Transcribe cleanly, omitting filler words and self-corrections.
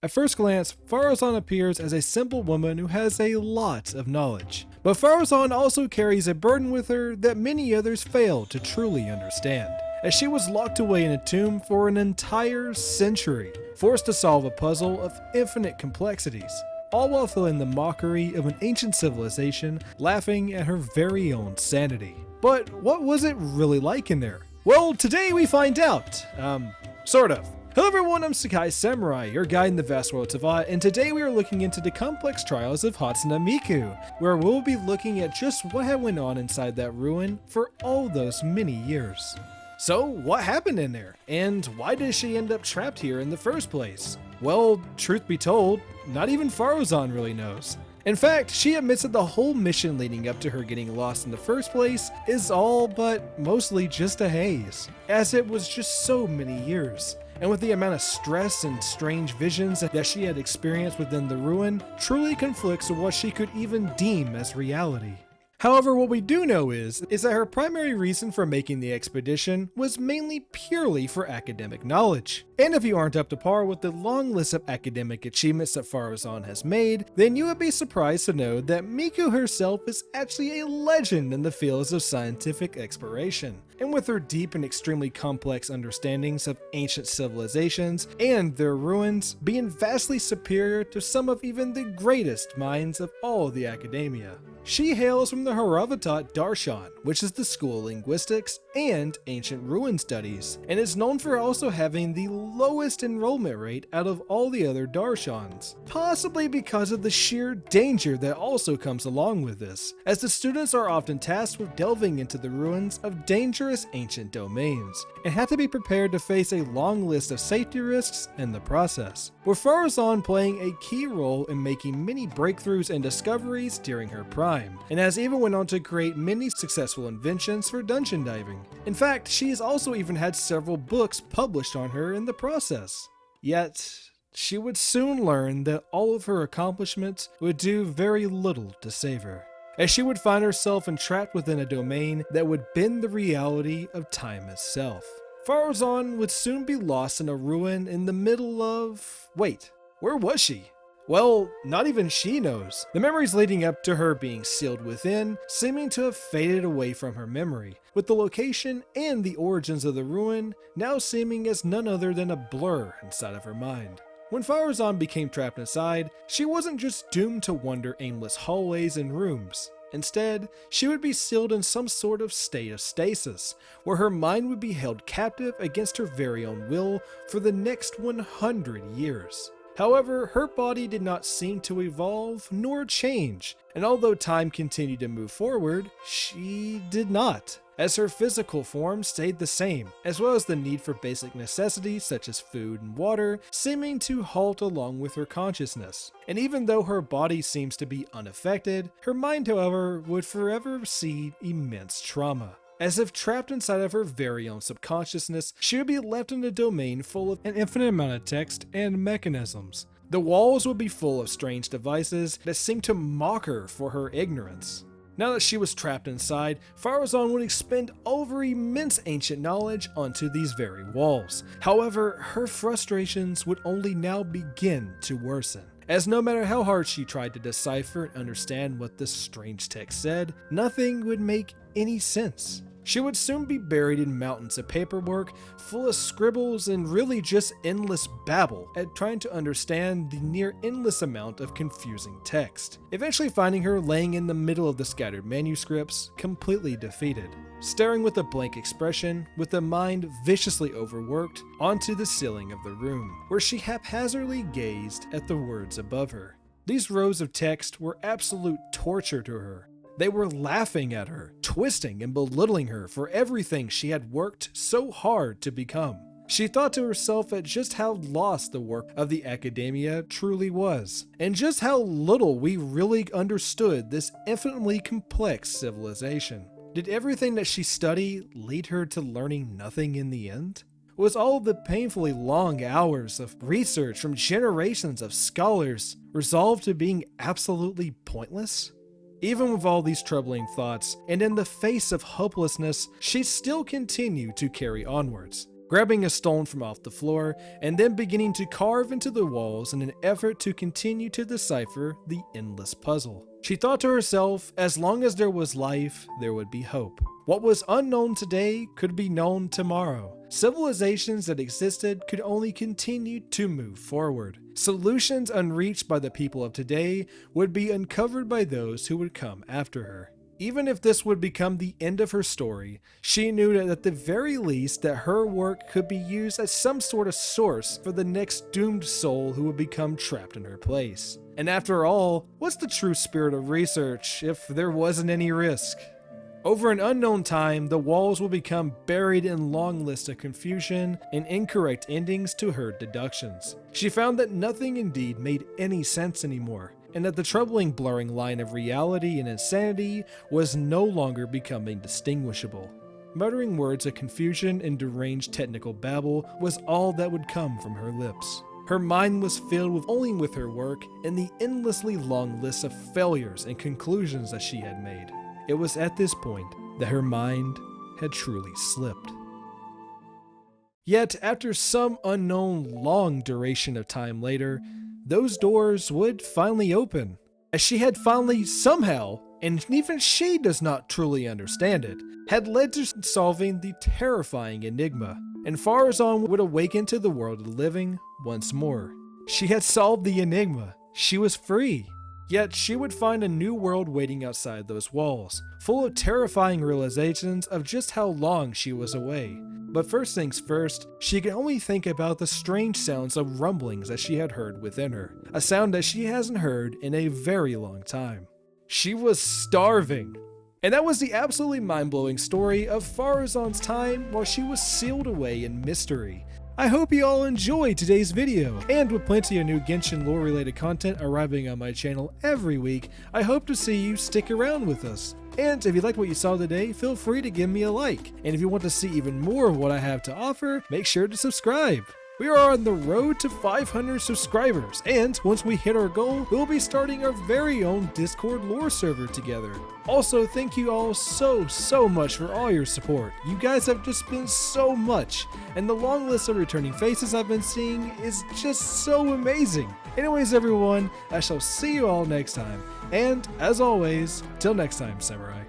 At first glance, Faruzan appears as a simple woman who has a lot of knowledge. But Faruzan also carries a burden with her that many others fail to truly understand, as she was locked away in a tomb for an entire century, forced to solve a puzzle of infinite complexities, all while feeling the mockery of an ancient civilization, laughing at her very own sanity. But what was it really like in there? Well, today we find out. Sort of. Hello everyone, I'm Sakai Samurai, your guide in the vast world of Ava, and today we are looking into the complex trials of Hatsune Miku, where we'll be looking at just what had went on inside that ruin for all those many years. So, what happened in there? And why did she end up trapped here in the first place? Well, truth be told, not even Faruzan really knows. In fact, she admits that the whole mission leading up to her getting lost in the first place is all but mostly just a haze, as it was just so many years. And with the amount of stress and strange visions that she had experienced within the ruin, truly conflicts with what she could even deem as reality. However, what we do know is that her primary reason for making the expedition was mainly purely for academic knowledge. And if you aren't up to par with the long list of academic achievements that Faruzan has made, then you would be surprised to know that Miku herself is actually a legend in the fields of scientific exploration. And with her deep and extremely complex understandings of ancient civilizations and their ruins being vastly superior to some of even the greatest minds of all the academia. She hails from the Haravatat Darshan, which is the school of linguistics and ancient ruin studies, and is known for also having the lowest enrollment rate out of all the other Darshans, possibly because of the sheer danger that also comes along with this, as the students are often tasked with delving into the ruins of dangerous ancient domains, and have to be prepared to face a long list of safety risks in the process, with Faruzan playing a key role in making many breakthroughs and discoveries during her prime, and has even went on to create many successful inventions for dungeon diving. In fact, she has also even had several books published on her in the process. Yet, she would soon learn that all of her accomplishments would do very little to save her, as she would find herself entrapped within a domain that would bend the reality of time itself. Faruzan would soon be lost in a ruin in the middle of... Wait, where was she? Well, not even she knows. The memories leading up to her being sealed within seeming to have faded away from her memory, with the location and the origins of the ruin now seeming as none other than a blur inside of her mind. When Faruzan became trapped inside, she wasn't just doomed to wander aimless hallways and rooms. Instead, she would be sealed in some sort of state of stasis, where her mind would be held captive against her very own will for the next 100 years. However, her body did not seem to evolve nor change, and although time continued to move forward, she did not, as her physical form stayed the same, as well as the need for basic necessities such as food and water seeming to halt along with her consciousness. And even though her body seems to be unaffected, her mind, however, would forever see immense trauma. As if trapped inside of her very own subconsciousness, she would be left in a domain full of an infinite amount of text and mechanisms. The walls would be full of strange devices that seemed to mock her for her ignorance. Now that she was trapped inside, Faruzan would expend all of her immense ancient knowledge onto these very walls. However, her frustrations would only now begin to worsen, as no matter how hard she tried to decipher and understand what this strange text said, nothing would make any sense. She would soon be buried in mountains of paperwork, full of scribbles and really just endless babble at trying to understand the near endless amount of confusing text, eventually finding her laying in the middle of the scattered manuscripts, completely defeated, staring with a blank expression, with a mind viciously overworked, onto the ceiling of the room, where she haphazardly gazed at the words above her. These rows of text were absolute torture to her. They were laughing at her, twisting and belittling her for everything she had worked so hard to become. She thought to herself at just how lost the work of the Academia truly was, and just how little we really understood this infinitely complex civilization. Did everything that she studied lead her to learning nothing in the end? Was all the painfully long hours of research from generations of scholars resolved to being absolutely pointless? Even with all these troubling thoughts, and in the face of hopelessness, she still continued to carry onwards, grabbing a stone from off the floor and then beginning to carve into the walls in an effort to continue to decipher the endless puzzle. She thought to herself, as long as there was life, there would be hope. What was unknown today could be known tomorrow. Civilizations that existed could only continue to move forward. Solutions unreached by the people of today would be uncovered by those who would come after her. Even if this would become the end of her story, she knew that at the very least that her work could be used as some sort of source for the next doomed soul who would become trapped in her place. And after all, what's the true spirit of research if there wasn't any risk? Over an unknown time, the walls will become buried in long lists of confusion and incorrect endings to her deductions. She found that nothing indeed made any sense anymore, and that the troubling blurring line of reality and insanity was no longer becoming distinguishable. Muttering words of confusion and deranged technical babble was all that would come from her lips. Her mind was filled only with her work and the endlessly long list of failures and conclusions that she had made. It was at this point that her mind had truly slipped. Yet, after some unknown long duration of time later, those doors would finally open, as she had finally somehow, and even she does not truly understand it, had led to solving the terrifying enigma, and Faruzan would awaken to the world of the living once more. She had solved the enigma. She was free. Yet she would find a new world waiting outside those walls, full of terrifying realizations of just how long she was away. But first things first, she could only think about the strange sounds of rumblings that she had heard within her, a sound that she hasn't heard in a very long time. She was starving. And that was the absolutely mind-blowing story of Faruzan's time while she was sealed away in mystery. I hope you all enjoyed today's video, and with plenty of new Genshin lore related content arriving on my channel every week, I hope to see you stick around with us. And if you liked what you saw today, feel free to give me a like, and if you want to see even more of what I have to offer, make sure to subscribe. We are on the road to 500 subscribers, and once we hit our goal, we'll be starting our very own Discord lore server together. Also, thank you all so much for all your support. You guys have just been so much, and the long list of returning faces I've been seeing is just so amazing. Anyways everyone, I shall see you all next time, and as always, till next time, Samurai.